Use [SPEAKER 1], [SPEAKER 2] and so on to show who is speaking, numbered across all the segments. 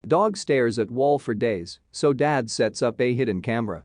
[SPEAKER 1] Dog stares at wall for days, so dad sets up a hidden camera.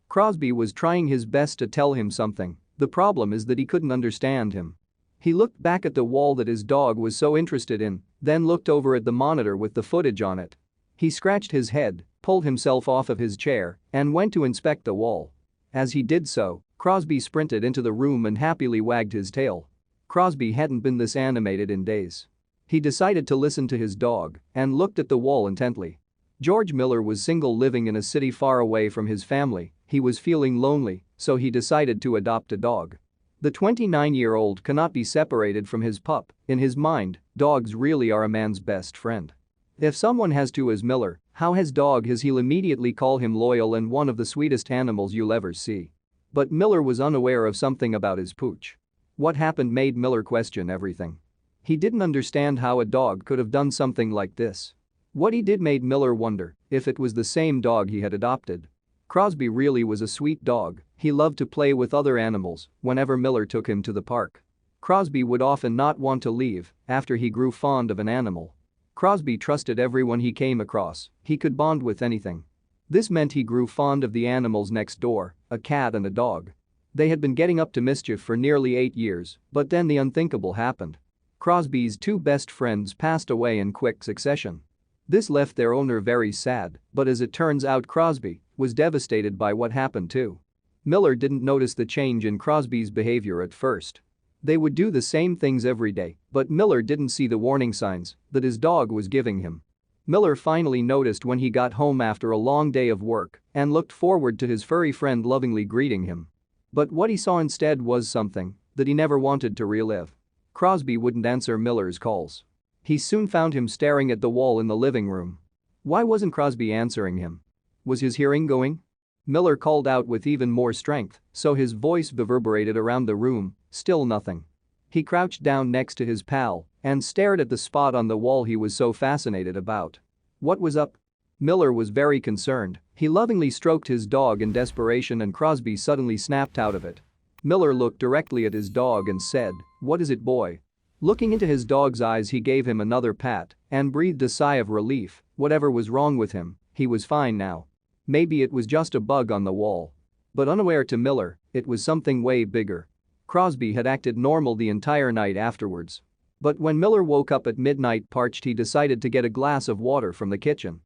[SPEAKER 1] Crosby was trying his best to tell him something. The problem is that he couldn't understand him. He looked back at the wall that his dog was so interested in, then looked over at the monitor with the footage on it. He scratched his head, pulled himself off of his chair, and went to inspect the wall. As he did so, Crosby sprinted into the room and happily wagged his tail. Crosby hadn't been this animated in days. He decided to listen to his dog and looked at the wall intently. George Miller was single, living in a city far away from his family. He was feeling lonely, so he decided to adopt a dog. The 29-year-old cannot be separated from his pup. In his mind, dogs really are a man's best friend. If someone has two as Miller, how his dog is, he'll immediately call him loyal and one of the sweetest animals you'll ever see. But Miller was unaware of something about his pooch. What happened made Miller question everything. He didn't understand how a dog could have done something like this. What he did made Miller wonder if it was the same dog he had adopted. Crosby really was a sweet dog. He loved to play with other animals whenever Miller took him to the park. Crosby would often not want to leave after he grew fond of an animal. Crosby trusted everyone he came across. He could bond with anything. This meant he grew fond of the animals next door, a cat and a dog. They had been getting up to mischief for nearly 8 years, but then the unthinkable happened. Crosby's two best friends passed away in quick succession. This left their owner very sad, but as it turns out, Crosby was devastated by what happened too. Miller didn't notice the change in Crosby's behavior at first. They would do the same things every day, but Miller didn't see the warning signs that his dog was giving him. Miller finally noticed when he got home after a long day of work and looked forward to his furry friend lovingly greeting him. But what he saw instead was something that he never wanted to relive. Crosby wouldn't answer Miller's calls. He soon found him staring at the wall in the living room. Why wasn't Crosby answering him? Was his hearing going? Miller called out with even more strength, so his voice reverberated around the room. Still nothing. He crouched down next to his pal and stared at the spot on the wall he was so fascinated about. What was up? Miller was very concerned. He lovingly stroked his dog in desperation and Crosby suddenly snapped out of it. Miller looked directly at his dog and said, "What is it, boy?" Looking into his dog's eyes, he gave him another pat and breathed a sigh of relief. Whatever was wrong with him, he was fine now. Maybe it was just a bug on the wall. But unaware to Miller, it was something way bigger. Crosby had acted normal the entire night afterwards. But when Miller woke up at midnight parched, he decided to get a glass of water from the kitchen.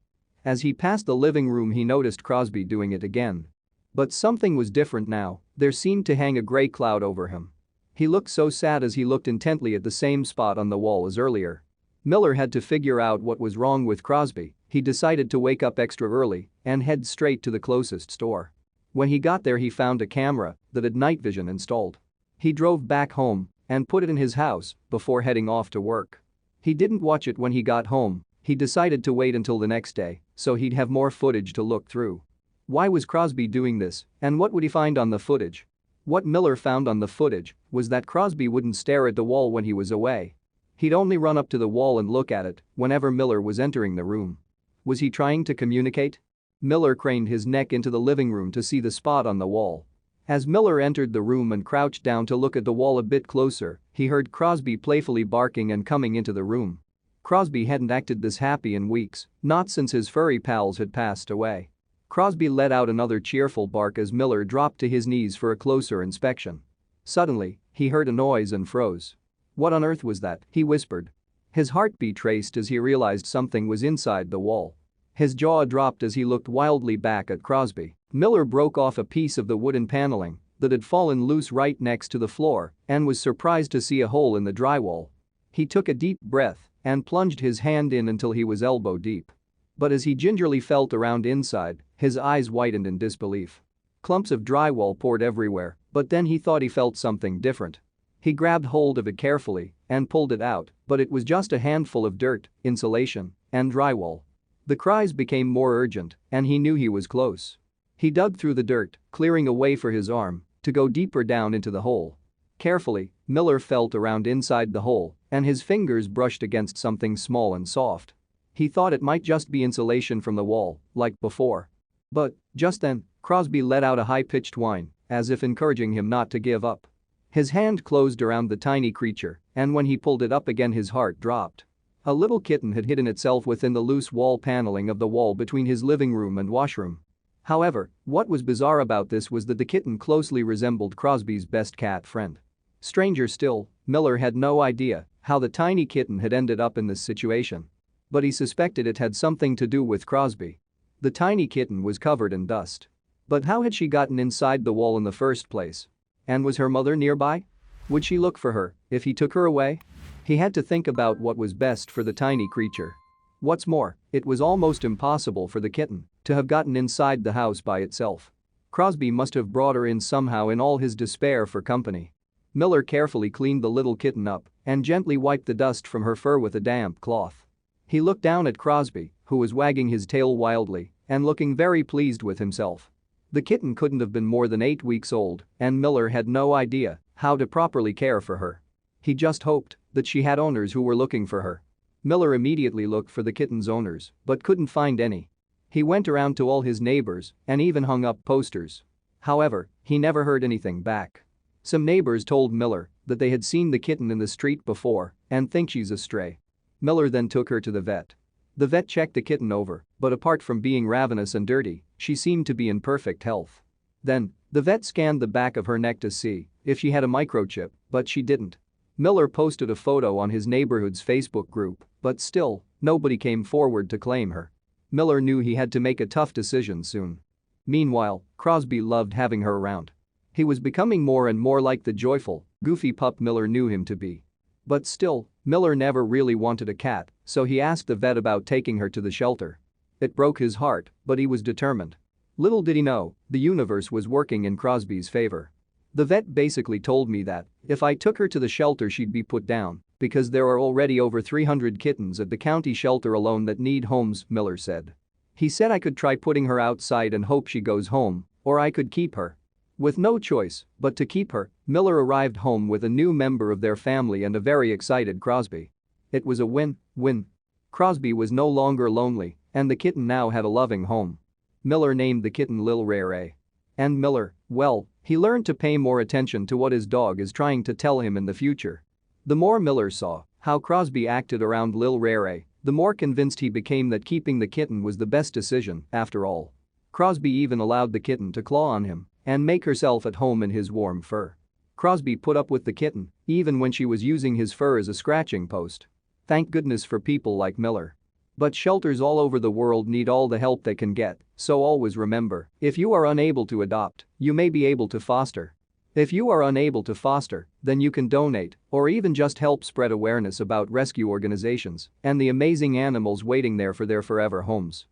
[SPEAKER 1] As he passed the living room, he noticed Crosby doing it again. But something was different now. There seemed to hang a gray cloud over him. He looked so sad as he looked intently at the same spot on the wall as earlier. Miller had to figure out what was wrong with Crosby. He decided to wake up extra early and head straight to the closest store. When he got there, he found a camera that had night vision installed. He drove back home and put it in his house before heading off to work. He didn't watch it when he got home. He decided to wait until the next day so he'd have more footage to look through. Why was Crosby doing this, and what would he find on the footage? What Miller found on the footage was that Crosby wouldn't stare at the wall when he was away. He'd only run up to the wall and look at it whenever Miller was entering the room. Was he trying to communicate? Miller craned his neck into the living room to see the spot on the wall. As Miller entered the room and crouched down to look at the wall a bit closer, he heard Crosby playfully barking and coming into the room. Crosby hadn't acted this happy in weeks, not since his furry pals had passed away. Crosby let out another cheerful bark as Miller dropped to his knees for a closer inspection. Suddenly, he heard a noise and froze. "What on earth was that?" he whispered. His heartbeat raced as he realized something was inside the wall. His jaw dropped as he looked wildly back at Crosby. Miller broke off a piece of the wooden paneling that had fallen loose right next to the floor and was surprised to see a hole in the drywall. He took a deep breath and plunged his hand in until he was elbow deep. But as he gingerly felt around inside, his eyes widened in disbelief. Clumps of drywall poured everywhere, but then he thought he felt something different. He grabbed hold of it carefully and pulled it out, but it was just a handful of dirt, insulation, and drywall. The cries became more urgent, and he knew he was close. He dug through the dirt, clearing a way for his arm to go deeper down into the hole. Carefully, Miller felt around inside the hole, and his fingers brushed against something small and soft. He thought it might just be insulation from the wall, like before. But just then, Crosby let out a high-pitched whine, as if encouraging him not to give up. His hand closed around the tiny creature, and when he pulled it up again, his heart dropped. A little kitten had hidden itself within the loose wall paneling of the wall between his living room and washroom. However, what was bizarre about this was that the kitten closely resembled Crosby's best cat friend. Stranger still, Miller had no idea how the tiny kitten had ended up in this situation. But he suspected it had something to do with Crosby. The tiny kitten was covered in dust. But how had she gotten inside the wall in the first place? And was her mother nearby? Would she look for her if he took her away? He had to think about what was best for the tiny creature. What's more, it was almost impossible for the kitten to have gotten inside the house by itself. Crosby must have brought her in somehow in all his despair for company. Miller carefully cleaned the little kitten up and gently wiped the dust from her fur with a damp cloth. He looked down at Crosby, who was wagging his tail wildly and looking very pleased with himself. The kitten couldn't have been more than 8 weeks old, and Miller had no idea how to properly care for her. He just hoped that she had owners who were looking for her. Miller immediately looked for the kitten's owners but couldn't find any. He went around to all his neighbors and even hung up posters. However, he never heard anything back. Some neighbors told Miller that they had seen the kitten in the street before and think she's a stray. Miller then took her to the vet. The vet checked the kitten over, but apart from being ravenous and dirty, she seemed to be in perfect health. Then, the vet scanned the back of her neck to see if she had a microchip, but she didn't. Miller posted a photo on his neighborhood's Facebook group, but still, nobody came forward to claim her. Miller knew he had to make a tough decision soon. Meanwhile, Crosby loved having her around. He was becoming more and more like the joyful, goofy pup Miller knew him to be. But still, Miller never really wanted a cat, so he asked the vet about taking her to the shelter. It broke his heart, but he was determined. Little did he know, the universe was working in Crosby's favor. The vet basically told me that if I took her to the shelter she'd be put down because there are already over 300 kittens at the county shelter alone that need homes, Miller said. He said I could try putting her outside and hope she goes home, or I could keep her. With no choice but to keep her, Miller arrived home with a new member of their family and a very excited Crosby. It was a win-win. Crosby was no longer lonely, and the kitten now had a loving home. Miller named the kitten Lil Rare. And Miller, well, he learned to pay more attention to what his dog is trying to tell him in the future. The more Miller saw how Crosby acted around Lil Rare, the more convinced he became that keeping the kitten was the best decision, after all. Crosby even allowed the kitten to claw on him and make herself at home in his warm fur. Crosby put up with the kitten, even when she was using his fur as a scratching post. Thank goodness for people like Miller. But shelters all over the world need all the help they can get, so always remember, if you are unable to adopt, you may be able to foster. If you are unable to foster, then you can donate or even just help spread awareness about rescue organizations and the amazing animals waiting there for their forever homes.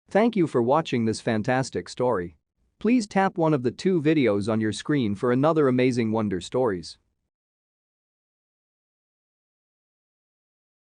[SPEAKER 1] Thank you for watching this fantastic story. Please tap one of the 2 videos on your screen for another amazing Wonder Stories.